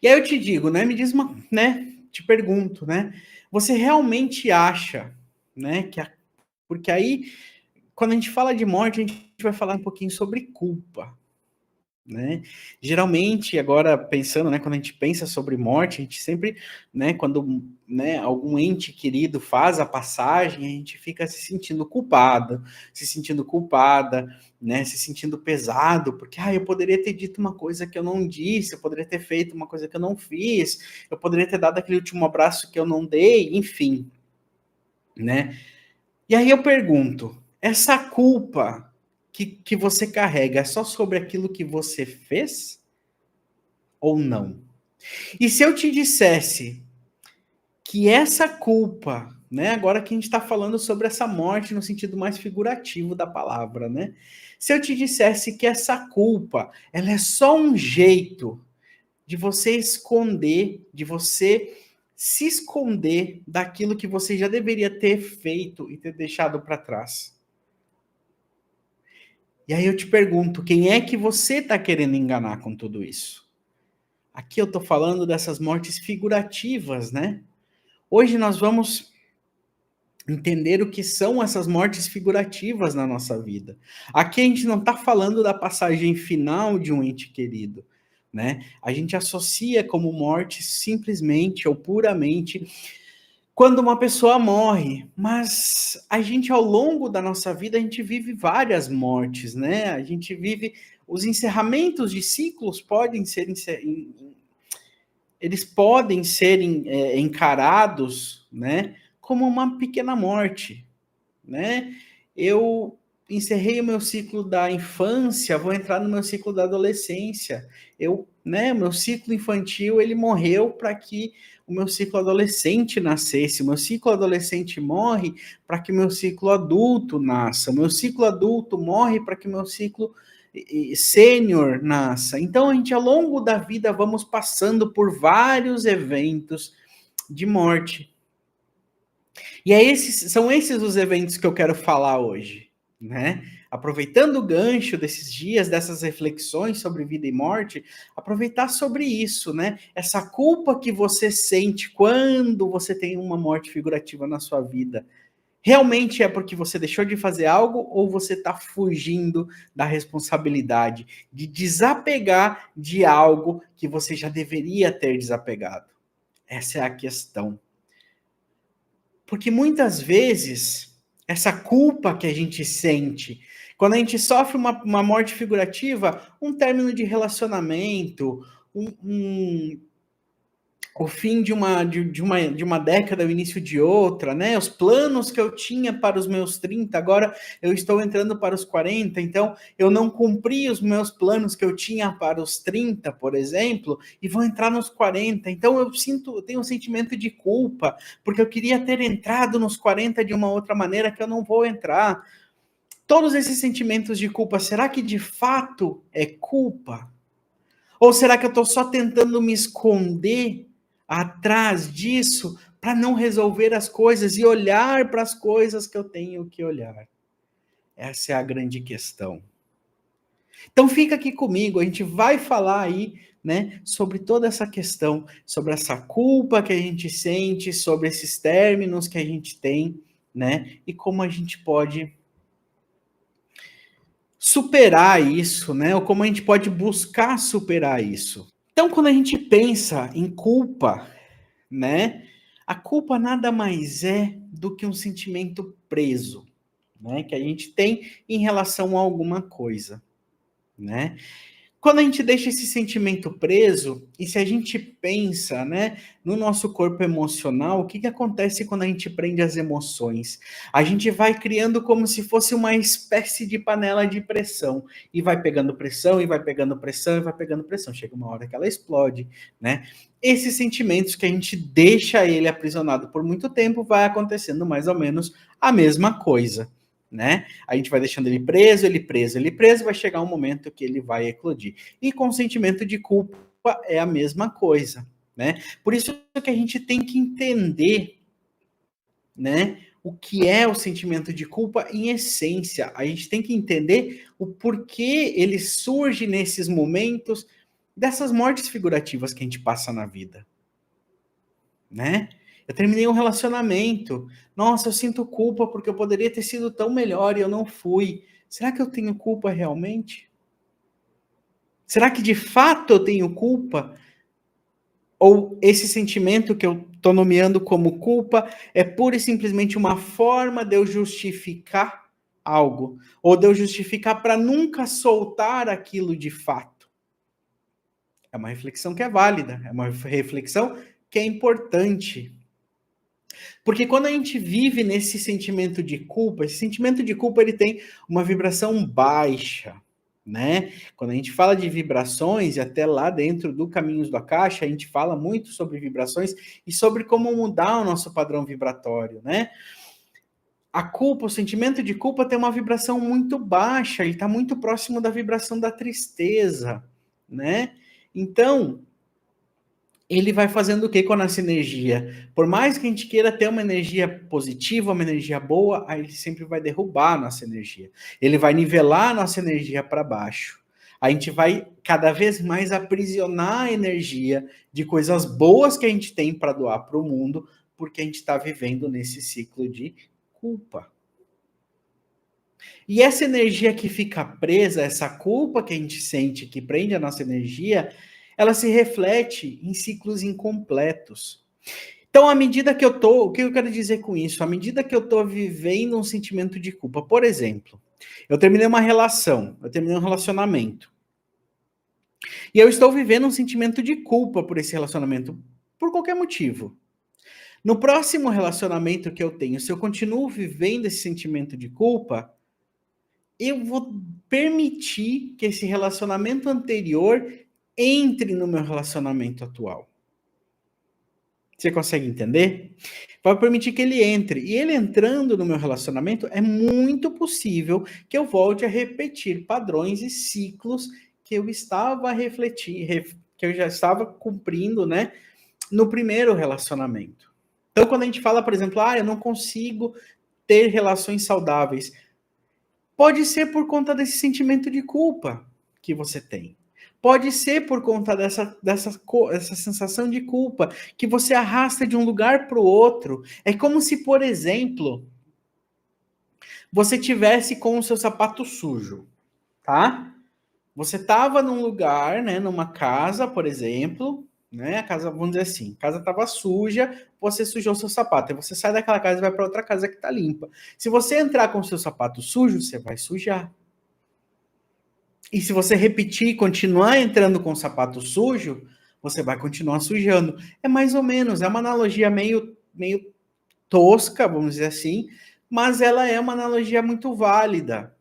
E aí eu te digo, né? Me diz uma, né? Te pergunto, né? Você realmente acha, né? Porque aí, quando a gente fala de morte, a gente vai falar um pouquinho sobre culpa, né? Geralmente, agora pensando, né, quando a gente pensa sobre morte, a gente sempre, né, quando, né, algum ente querido faz a passagem, a gente fica se sentindo culpado, se sentindo culpada, né, se sentindo pesado, porque eu poderia ter dito uma coisa que eu não disse, eu poderia ter feito uma coisa que eu não fiz, eu poderia ter dado aquele último abraço que eu não dei, enfim, né? E aí eu pergunto, essa culpa que você carrega é só sobre aquilo que você fez ou não? E se eu te dissesse que essa culpa, né, agora que a gente está falando sobre essa morte no sentido mais figurativo da palavra, né? Se eu te dissesse que essa culpa, ela é só um jeito de você esconder, de você se esconder daquilo que você já deveria ter feito e ter deixado para trás. E aí eu te pergunto, quem é que você está querendo enganar com tudo isso? Aqui eu estou falando dessas mortes figurativas, né? Hoje nós vamos entender o que são essas mortes figurativas na nossa vida. Aqui a gente não está falando da passagem final de um ente querido, né? A gente associa como morte simplesmente ou puramente quando uma pessoa morre, mas a gente ao longo da nossa vida a gente vive várias mortes, né? A gente vive os encerramentos de ciclos podem ser eles podem ser encarados, né, como uma pequena morte, né? Eu encerrei o meu ciclo da infância, vou entrar no meu ciclo da adolescência. Meu ciclo infantil, ele morreu para que o meu ciclo adolescente nascesse. O meu ciclo adolescente morre para que o meu ciclo adulto nasça. O meu ciclo adulto morre para que o meu ciclo sênior nasça. Então, a gente, ao longo da vida, vamos passando por vários eventos de morte. E são esses os eventos que eu quero falar hoje, né? Aproveitando o gancho desses dias, dessas reflexões sobre vida e morte, aproveitar sobre isso, né? Essa culpa que você sente quando você tem uma morte figurativa na sua vida. Realmente é porque você deixou de fazer algo ou você está fugindo da responsabilidade de desapegar de algo que você já deveria ter desapegado? Essa é a questão. Porque muitas vezes, essa culpa que a gente sente, quando a gente sofre uma morte figurativa, um término de relacionamento, o fim de uma década, o início de outra, né? Os planos que eu tinha para os meus 30, agora eu estou entrando para os 40, então eu não cumpri os meus planos que eu tinha para os 30, por exemplo, e vou entrar nos 40. Então eu tenho um sentimento de culpa, porque eu queria ter entrado nos 40 de uma outra maneira que eu não vou entrar. Todos esses sentimentos de culpa, será que de fato é culpa? Ou será que eu estou só tentando me esconder atrás disso para não resolver as coisas e olhar para as coisas que eu tenho que olhar? Essa é a grande questão. Então fica aqui comigo, a gente vai falar aí, né, sobre toda essa questão, sobre essa culpa que a gente sente, sobre esses términos que a gente tem, né, e como a gente pode superar isso, né, ou como a gente pode buscar superar isso. Então, quando a gente pensa em culpa, né? A culpa nada mais é do que um sentimento preso, né? Que a gente tem em relação a alguma coisa, né? Quando a gente deixa esse sentimento preso, e se a gente pensa, né, no nosso corpo emocional, o que que acontece quando a gente prende as emoções? A gente vai criando como se fosse uma espécie de panela de pressão, e vai pegando pressão, e vai pegando pressão, e vai pegando pressão. Chega uma hora que ela explode, né? Esses sentimentos que a gente deixa ele aprisionado por muito tempo, vai acontecendo mais ou menos a mesma coisa, né? A gente vai deixando ele preso, ele preso, ele preso, vai chegar um momento que ele vai eclodir. E com o sentimento de culpa é a mesma coisa, né? Por isso que a gente tem que entender, né, o que é o sentimento de culpa em essência. A gente tem que entender o porquê ele surge nesses momentos, dessas mortes figurativas que a gente passa na vida, né? Eu terminei um relacionamento. Nossa, eu sinto culpa porque eu poderia ter sido tão melhor e eu não fui. Será que eu tenho culpa realmente? Será que de fato eu tenho culpa? Ou esse sentimento que eu estou nomeando como culpa é pura e simplesmente uma forma de eu justificar algo? Ou de eu justificar para nunca soltar aquilo de fato? É uma reflexão que é válida, é uma reflexão que é importante. Porque quando a gente vive nesse sentimento de culpa, esse sentimento de culpa ele tem uma vibração baixa, né? Quando a gente fala de vibrações, e até lá dentro do Caminhos da Caixa, a gente fala muito sobre vibrações e sobre como mudar o nosso padrão vibratório, né? A culpa, o sentimento de culpa tem uma vibração muito baixa, ele está muito próximo da vibração da tristeza, né? Então, ele vai fazendo o que com a nossa energia? Por mais que a gente queira ter uma energia positiva, uma energia boa, aí ele sempre vai derrubar a nossa energia. Ele vai nivelar a nossa energia para baixo. A gente vai cada vez mais aprisionar a energia de coisas boas que a gente tem para doar para o mundo, porque a gente está vivendo nesse ciclo de culpa. E essa energia que fica presa, essa culpa que a gente sente, que prende a nossa energia, ela se reflete em ciclos incompletos. Então, à medida que eu tô, o que eu quero dizer com isso? À medida que eu tô vivendo um sentimento de culpa, por exemplo, eu terminei uma relação, eu terminei um relacionamento, e eu estou vivendo um sentimento de culpa por esse relacionamento, por qualquer motivo. No próximo relacionamento que eu tenho, se eu continuo vivendo esse sentimento de culpa, eu vou permitir que esse relacionamento anterior entre no meu relacionamento atual. Você consegue entender? Vai permitir que ele entre. E ele entrando no meu relacionamento, é muito possível que eu volte a repetir padrões e ciclos que eu estava a refletir, que eu já estava cumprindo, né, no primeiro relacionamento. Então, quando a gente fala, por exemplo, eu não consigo ter relações saudáveis, pode ser por conta desse sentimento de culpa que você tem. Pode ser por conta essa sensação de culpa que você arrasta de um lugar para o outro. É como se, por exemplo, você tivesse com o seu sapato sujo, tá? Você estava num lugar, né, numa casa, por exemplo, né? A casa, vamos dizer assim, a casa estava suja, você sujou seu sapato. Aí você sai daquela casa e vai para outra casa que está limpa. Se você entrar com o seu sapato sujo, você vai sujar. E se você repetir e continuar entrando com o sapato sujo, você vai continuar sujando. É mais ou menos, é uma analogia meio tosca, vamos dizer assim, mas ela é uma analogia muito válida,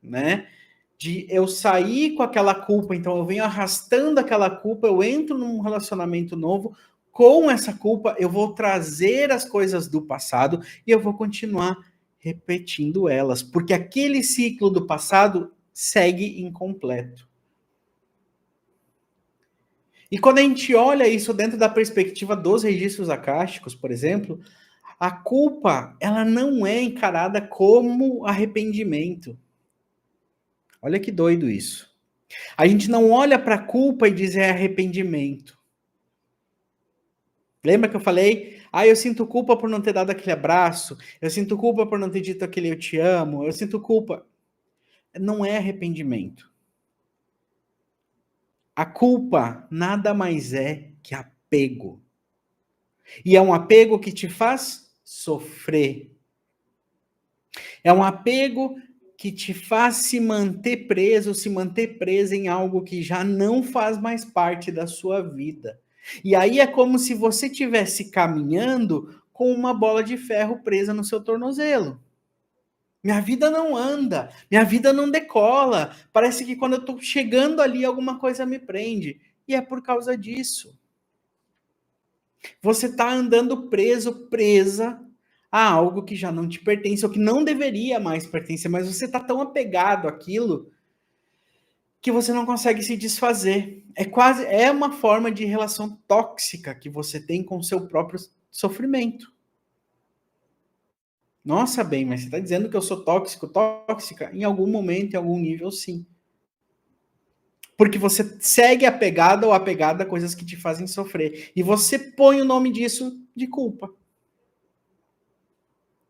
né? De eu sair com aquela culpa, então eu venho arrastando aquela culpa, eu entro num relacionamento novo, com essa culpa eu vou trazer as coisas do passado e eu vou continuar repetindo elas, porque aquele ciclo do passado segue incompleto. E quando a gente olha isso dentro da perspectiva dos registros acásticos, por exemplo, a culpa, ela não é encarada como arrependimento. Olha que doido isso. A gente não olha para a culpa e diz arrependimento. Lembra que eu falei? Eu sinto culpa por não ter dado aquele abraço, eu sinto culpa por não ter dito aquele eu te amo, eu sinto culpa. Não é arrependimento. A culpa nada mais é que apego. E é um apego que te faz sofrer. É um apego que te faz se manter preso, se manter presa em algo que já não faz mais parte da sua vida. E aí é como se você estivesse caminhando com uma bola de ferro presa no seu tornozelo. Minha vida não anda, minha vida não decola. Parece que quando eu estou chegando ali, alguma coisa me prende. E é por causa disso. Você está andando preso, presa a algo que já não te pertence, ou que não deveria mais pertencer, mas você está tão apegado àquilo que você não consegue se desfazer. É uma forma de relação tóxica que você tem com o seu próprio sofrimento. Nossa, bem, mas você está dizendo que eu sou tóxico, tóxica? Em algum momento, em algum nível, sim. Porque você segue apegado ou apegada a coisas que te fazem sofrer. E você põe o nome disso de culpa.